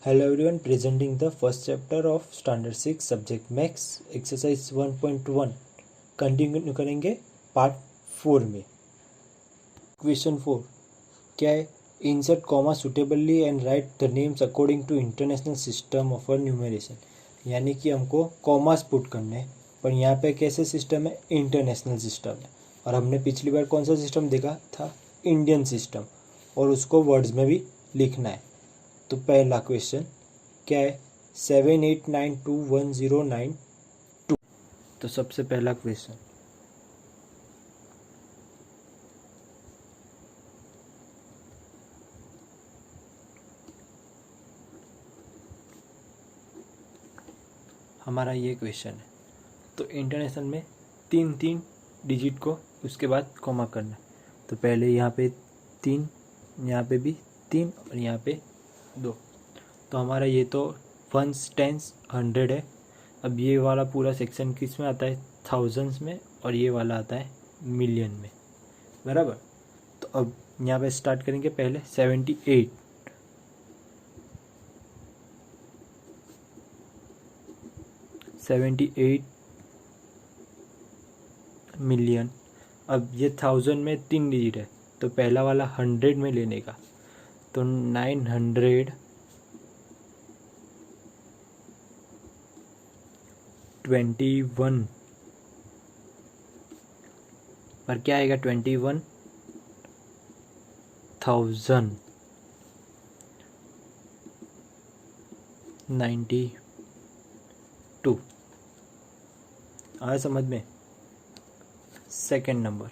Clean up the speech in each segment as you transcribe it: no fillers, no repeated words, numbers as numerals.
Hello everyone, presenting the first chapter of Standard 6 Subject Max Exercise 1.1 continue करेंगे part 4 में। Question 4 क्या है? Insert comma suitably and write the names according to international system of numeration. यानी कि हमको commas put करने हैं, पर यहाँ पे कैसे सिस्टम है? इंटरनेशनल सिस्टम है। और हमने पिछली बार कौन सा सिस्टम देखा था? Indian system. और उसको वर्ड्स में भी लिखना है। तो पहला क्वेश्चन क्या है? 78921092। तो सबसे पहला क्वेश्चन, हमारा ये क्वेश्चन है। तो इंटरनेशनल में 3 डिजिट को उसके बाद कॉमा करना है। तो पहले यहाँ पे 3, यहाँ पे भी 3 और यहाँ पे 2। तो हमारा ये तो वंस, टेंस, 100 है। अब ये वाला पूरा सेक्शन किस में आता है? थाउजेंड्स में। और ये वाला आता है मिलियन में, बराबर। तो अब यहाँ पे स्टार्ट करेंगे पहले 78 मिलियन। अब ये 1000 में 3 डिजिट है, तो पहला वाला 100 में लेने का। तो 921 पर क्या आएगा? 21,092 आया समझ में? सेकंड नंबर,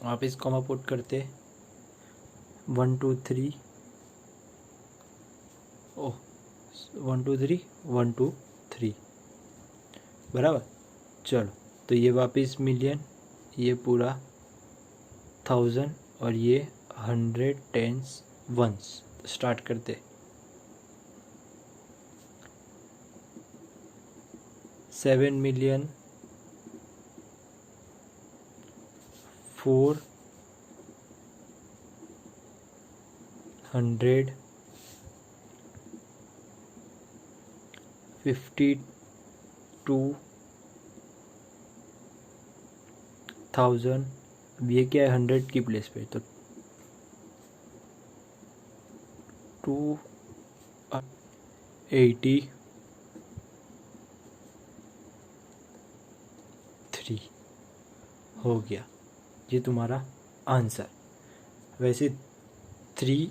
आप इस कॉमा पुट करते 1 2 3 1 2 3 1 2 3, बराबर। चलो, तो ये वापस मिलियन, ये पूरा 1000 और ये 100 टेंस वंस। स्टार्ट करते 7,452,000। अब ये क्या है? 100 की प्लेस पे, तो 283 हो गया। ये तुम्हारा आंसर। वैसे 3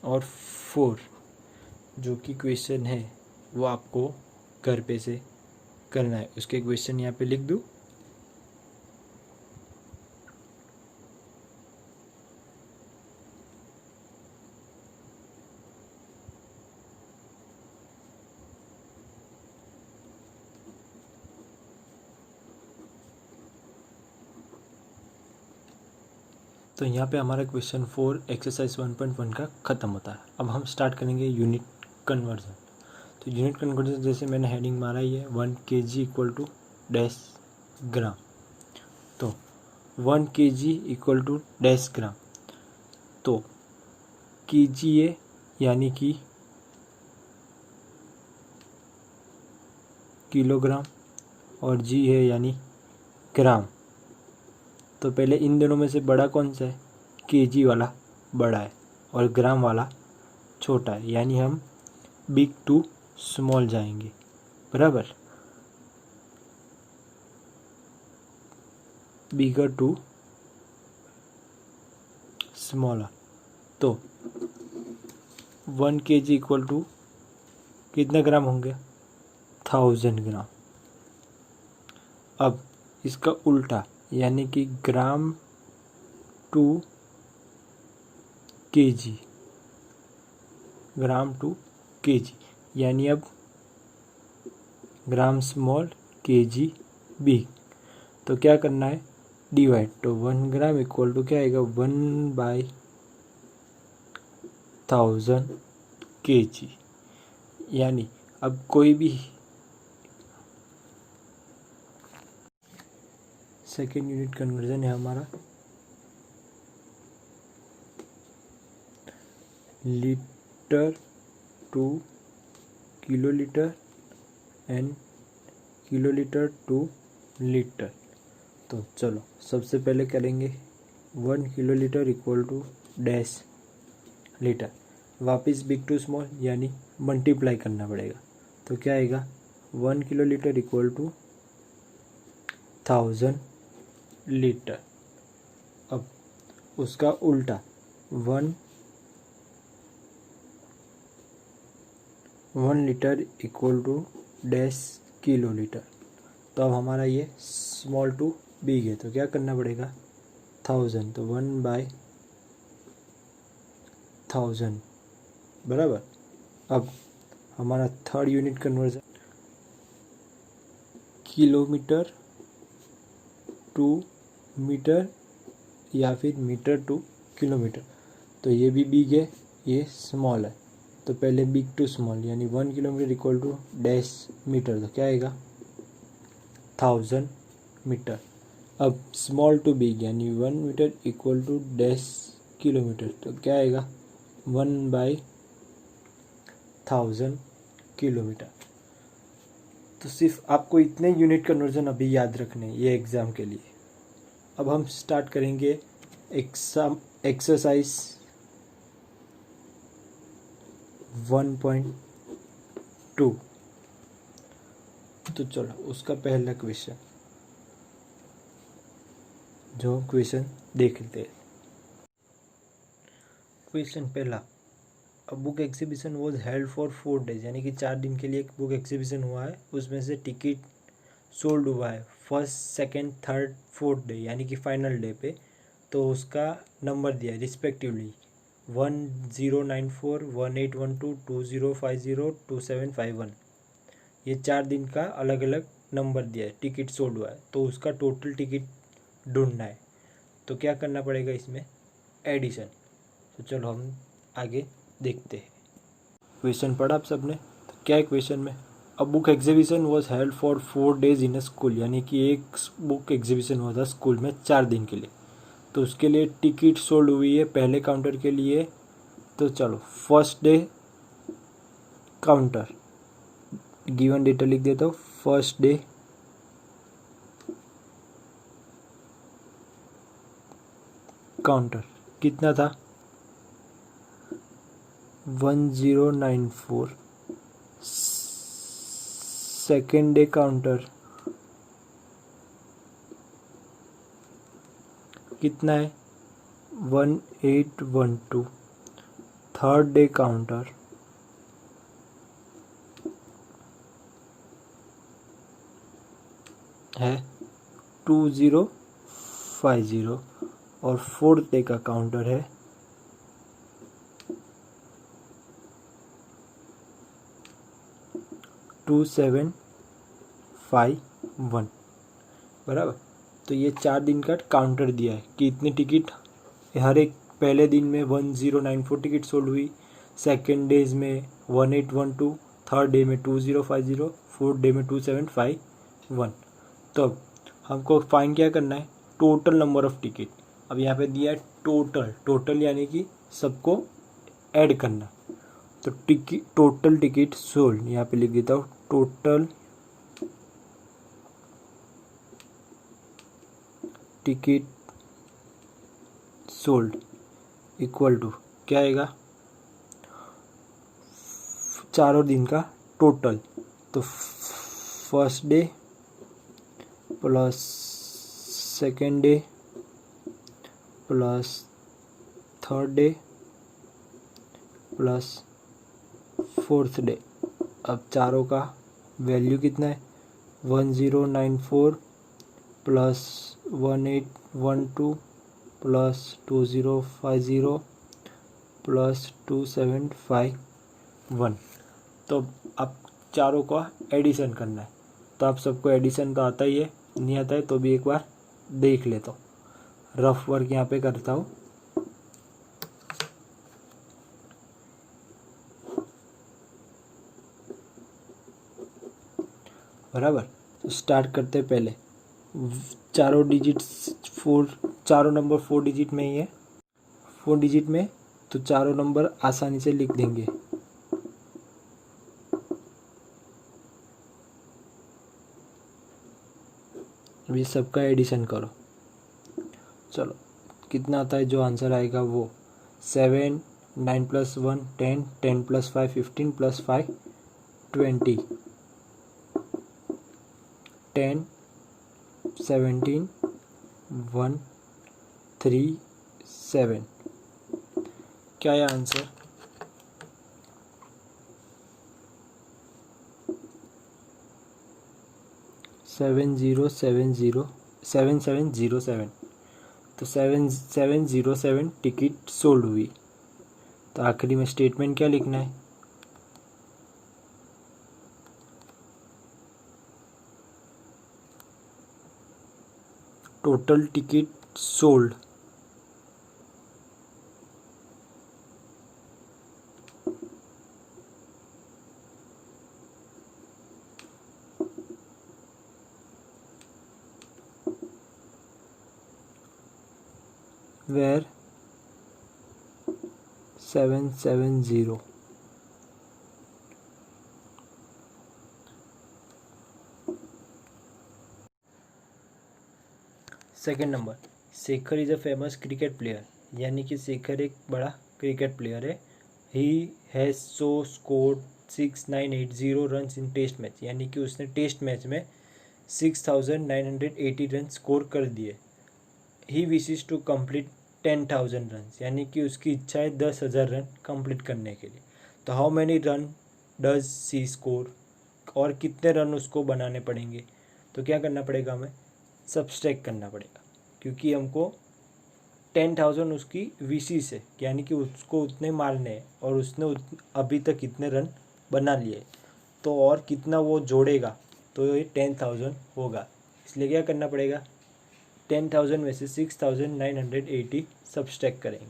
और 4 जो कि क्वेश्चन है वो आपको घर पे से करना है। उसके क्वेश्चन यहाँ पे लिख दूँ? तो यहाँ पे हमारा क्वेश्चन 4 एक्सरसाइज 1.1 का ख़त्म होता है। अब हम स्टार्ट करेंगे यूनिट कन्वर्जन। तो यूनिट कन्वर्जन जैसे मैंने हेडिंग मारा ही है, 1 kg इक्वल टू डैश ग्राम। तो 1 kg इक्वल टू डैश ग्राम। तो kg है यानी कि किलोग्राम, और g है यानी ग्राम। तो पहले इन दोनों में से बड़ा कौन सा है? केजी वाला बड़ा है और ग्राम वाला छोटा है, यानी हम बिग टू स्मॉल जाएंगे, बराबर। बिगर टू स्मॉलर। तो 1 kg इक्वल टू कितना ग्राम होंगे? 1000 ग्राम। अब इसका उल्टा, यानी कि gram to KG, gram to KG, यानी अब ग्राम स्मॉल केजी बिग। तो क्या करना है? डिवाइड, तो 1 ग्राम इक्वल टू क्या आएगा 1/1000 kg। यानी अब कोई भी सेकेंड यूनिट कन्वर्जन है हमारा litre to kilolitre and kilolitre to litre. तो चलो सबसे पहले करेंगे 1 kilolitre equal to dash litre, वापस बिग टू स्मॉल यानी मल्टीप्लाई करना पड़ेगा। तो क्या आएगा 1 किलोलीटर इक्वल टू 1000 लीटर। अब उसका उल्टा 1 litre equal to dash kilolitre. तो अब हमारा ये स्मॉल टू बिग है, तो क्या करना पड़ेगा 1000, तो 1/1000 बराबर। अब हमारा third unit conversion kilometre to metre या फिर मीटर टू किलोमीटर। तो ये भी बिग है, ये स्मॉल है, तो पहले बिग टू स्मॉल यानी 1 kilometre equal to dash metre, तो क्या आएगा 1000 मीटर। अब स्मॉल टू बिग यानी 1 metre equal to dash kilometre, तो क्या आएगा 1/1000 किलोमीटर। तो सिर्फ आपको इतने यूनिट कन्वर्जन अभी याद रखने हैं ये एग्ज़ाम के लिए। अब हम स्टार्ट करेंगे एक्सरसाइज 1.2। तो चलो उसका पहला क्वेश्चन जो क्वेश्चन देख लेते हैं। क्वेश्चन पहला, a book exhibition was held for 4 days, यानी कि 4 दिन के लिए एक बुक एग्जीबिशन हुआ है, उसमें से टिकट सोल्ड हुआ है first second third fourth day यानी कि फाइनल डे पे। तो उसका नंबर दिया है रिस्पेक्टिवली 1094 1812 2050 2751। ये 4 दिन का अलग अलग नंबर दिया है, टिकट सोल्ड हुआ है, तो उसका टोटल टिकट ढूंढना है। तो क्या करना पड़ेगा इसमें एडिशन। तो चलो हम आगे देखते हैं। क्वेश्चन पढ़ा आप सबने, तो क्या है क्वेश्चन में, a book exhibition was held for 4 days in a school, यानी कि एक बुक एग्जीबिशन हुआ था स्कूल में 4 दिन के लिए। तो उसके लिए टिकट सोल्ड हुई है पहले काउंटर के लिए। तो चलो first day counter given data लिख देता हूँ। फर्स्ट डे काउंटर कितना था 1094। सेकेंड डे काउंटर कितना है 1812। थर्ड डे काउंटर है 2050 और फोर्थ डे का काउंटर है 2751 बराबर। तो ये 4 दिन का काउंटर दिया है कि इतनी टिकट हर एक पहले दिन में 1094 टिकट सोल्ड हुई, सेकेंड डेज में 1812, थर्ड डे में 2050, फोर्थ डे में 2751। तो अब हमको फाइंड क्या करना है टोटल नंबर ऑफ टिकट। अब यहाँ पे दिया है टोटल यानी कि सबको ऐड करना। तो टोटल टिकट सोल्ड यहाँ पे लिख देता हूँ, total ticket sold equal to क्या आएगा चारों दिन का टोटल। तो first day plus second day plus third day plus fourth day. अब चारों का वैल्यू कितना है 1094 प्लस 1812 प्लस 2050 प्लस 2751। तो अब चारों का एडिशन करना है। तो आप सबको एडिशन तो आता ही है, नहीं आता है तो भी एक बार देख लेता हूँ, रफ वर्क यहाँ पे करता हूँ। बराबर, तो स्टार्ट करते पहले चारों डिजिट्स चारों नंबर 4 डिजिट में ही है, 4 डिजिट में, तो चारों नंबर आसानी से लिख देंगे। अभी सबका एडिशन करो, चलो कितना आता है, जो आंसर आएगा वो 7, 9 + 1 10, 10 + 5 15 + 5 20, 10 17 1 3 7। क्या है आंसर? 7707। तो 7707 टिकट सोल्ड हुई। तो आखिरी में स्टेटमेंट क्या लिखना है? Total ticket sold where 770। Second number, Shekhar is a famous cricket player, यानी कि शेखर एक बड़ा क्रिकेट प्लेयर है। He has so scored 6980 runs in test match, यानी कि उसने टेस्ट मैच में 6980 रन स्कोर कर दिए। ही विशेस टू कंप्लीट 10,000 रन, यानी कि उसकी इच्छा है 10,000 रन कंप्लीट करने के लिए। तो how many run does she score, और कितने रन उसको बनाने पड़ेंगे? तो क्या करना पड़ेगा, हमें सब्सट्रैक्ट करना पड़ेगा, क्योंकि हमको 10,000 उसकी विशेस है, यानी कि उसको उतने मारने हैं और उसने अभी तक इतने रन बना लिए। तो और कितना वो जोड़ेगा तो ये 10,000 होगा। इसलिए क्या करना पड़ेगा, 10,000 में से 6,980 सब्सट्रैक्ट करेंगे।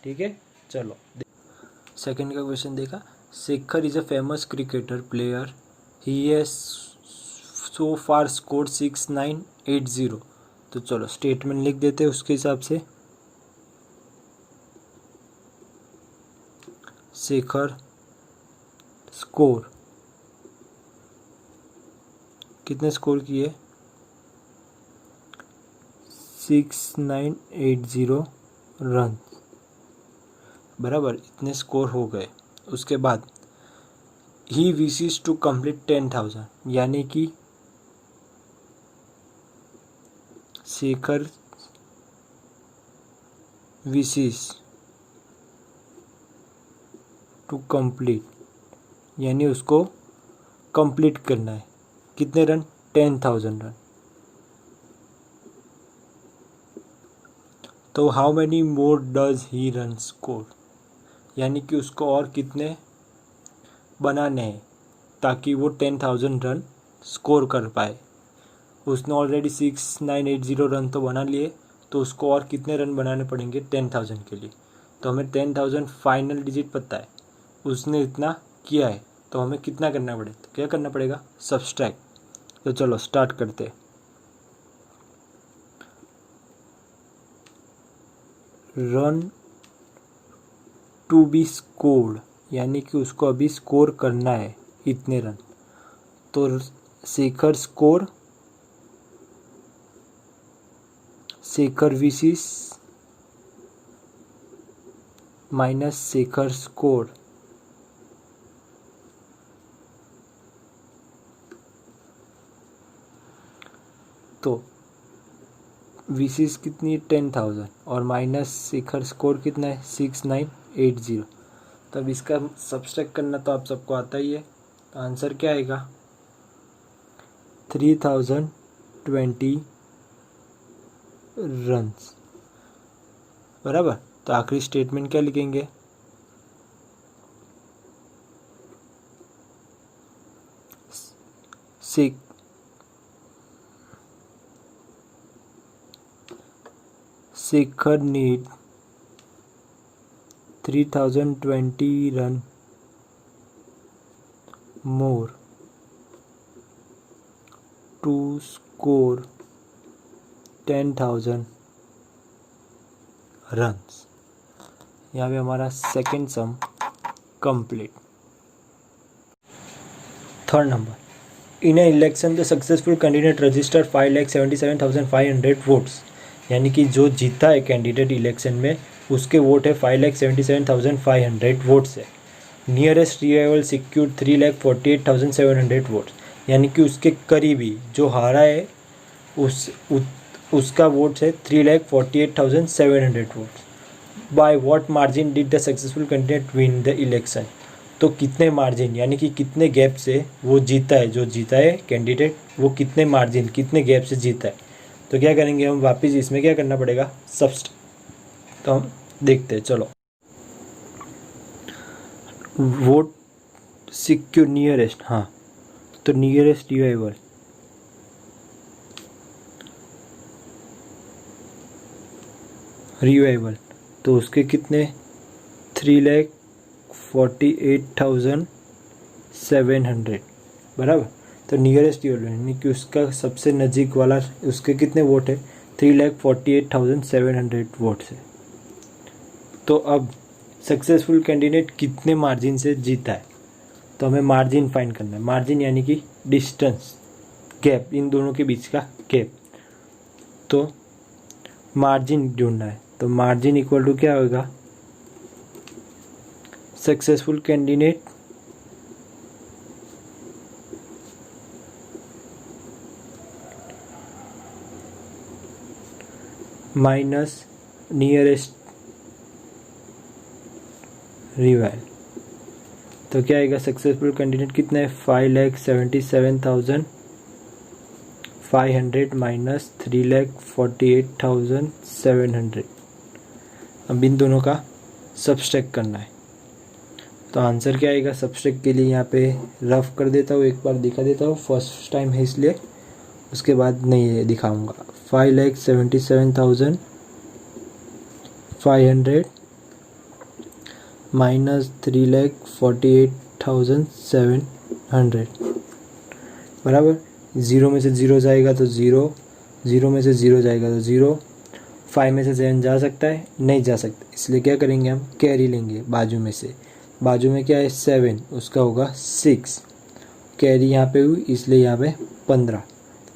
ठीक है, चलो सेकंड का क्वेश्चन देखा। Shekhar is a famous cricketer player, he has so far score 6980। तो चलो स्टेटमेंट लिख देते हैं उसके हिसाब से। शेखर स्कोर, कितने स्कोर किए? 6980 रन, बराबर, इतने स्कोर हो गए। उसके बाद ही विशेस टू कंप्लीट 10,000, यानी कि शेखर विशेस टू कंप्लीट, यानी उसको कंप्लीट करना है कितने रन? 10,000 रन। तो how many more does he run score, यानी कि उसको और कितने बनाने हैं ताकि वो 10,000 रन स्कोर कर पाए। उसने ऑलरेडी 6980 रन तो बना लिए, तो उसको और कितने रन बनाने पड़ेंगे 10,000 के लिए। तो हमें 10,000 फाइनल डिजिट पता है, उसने इतना किया है, तो हमें कितना करना पड़ेगा? तो क्या करना पड़ेगा? सब्सट्रैक्ट। तो चलो स्टार्ट करते हैं। रन टू बी स्कोर्ड, यानी कि उसको अभी स्कोर करना है इतने रन। तो Shekhar score, Shekhar wishes minus Shekhar score, तो विशेस कितनी है? 10,000, और माइनस शेखर स्कोर कितना है? 6980। तब इसका सब्सट्रैक्ट करना तो आप सबको आता ही है। तो आंसर क्या आएगा? 3020 रन्स, बराबर। तो आखिरी स्टेटमेंट क्या लिखेंगे? Shikhar need 3020 run more to score 10,000 runs. यहाँ पे हमारा second sum complete. Third number, in a election the successful candidate register 5,77,500 votes. यानी कि जो जीता है कैंडिडेट इलेक्शन में उसके वोट है 5,77,500 वोट्स है. Nearest revival secured 3,48,700 votes. यानी कि उसके करीबी जो हारा है उसका वोट्स है 3,48,700 votes. By what margin did the successful candidate win the election. तो कितने मार्जिन यानी कि कितने गैप से वो जीता है, जो जीता है कैंडिडेट वो कितने मार्जिन कितने गैप से जीता है. तो क्या करेंगे हम, वापस इसमें क्या करना पड़ेगा, सब्स्ट. तो हम देखते हैं, चलो. वोट सिक्योर नियरेस्ट, हाँ, तो नियरेस्ट रिवाइवल तो उसके कितने 3,48,700 बराबर. तो नियरेस्ट रिवाइवल यानी कि उसका सबसे नज़दीक वाला उसके कितने वोट है 3,48,700 वोट्स है. तो अब सक्सेसफुल कैंडिडेट कितने मार्जिन से जीता है, तो हमें मार्जिन फाइंड करना है. मार्जिन यानी कि डिस्टेंस, गैप, इन दोनों के बीच का गैप. तो मार्जिन ढूंढना है. तो मार्जिन इक्वल टू क्या होगा, successful candidate minus nearest revival. तो क्या आएगा, सक्सेसफुल कैंडिडेट कितना है 5,77,500 माइनस 3,48,700. अब इन दोनों का सब्सट्रैक्ट करना है. तो आंसर क्या आएगा, सब्सट्रैक्ट के लिए यहाँ पे रफ कर देता हूँ, एक बार दिखा देता हूँ, फर्स्ट टाइम है इसलिए, उसके बाद नहीं दिखाऊंगा. 5,77,500 माइनस 3,48,700 बराबर. ज़ीरो में से ज़ीरो जाएगा तो ज़ीरो, ज़ीरो में से ज़ीरो जाएगा तो ज़ीरो, 5 में से 7 जा सकता है, नहीं जा सकता, इसलिए क्या करेंगे हम, कैरी लेंगे बाजू में से. बाजू में क्या है 7, उसका होगा 6, कैरी यहाँ पे हुई इसलिए यहाँ पे 15.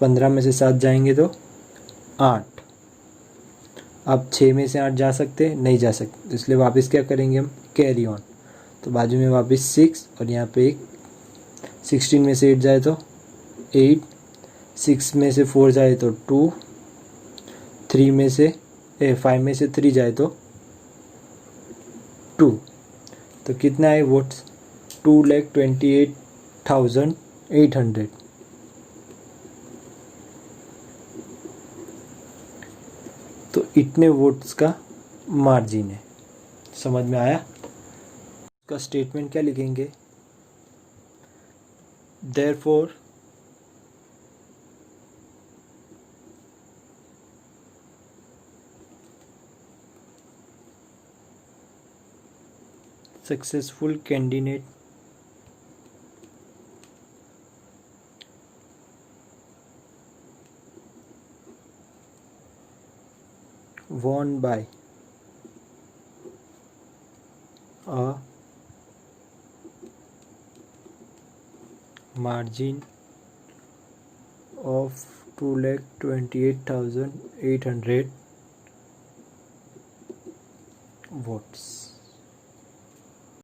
15 में से 7 जाएंगे तो 8. अब 6 में से 8 जा सकते, नहीं जा सकते, इसलिए वापस क्या करेंगे हम, कैरी ऑन. तो बाजू में वापस 6 और यहाँ पे एक 16 में से 8 जाए तो 8, 6 में से 4 जाए तो 2, 3 में से 5 में से 3 जाए तो 2. तो कितना है वोट्स 2,28,800. तो इतने वोट्स का मार्जिन है. समझ में आया. इसका स्टेटमेंट क्या लिखेंगे, therefore successful candidate won by a margin of 2,28,800 votes.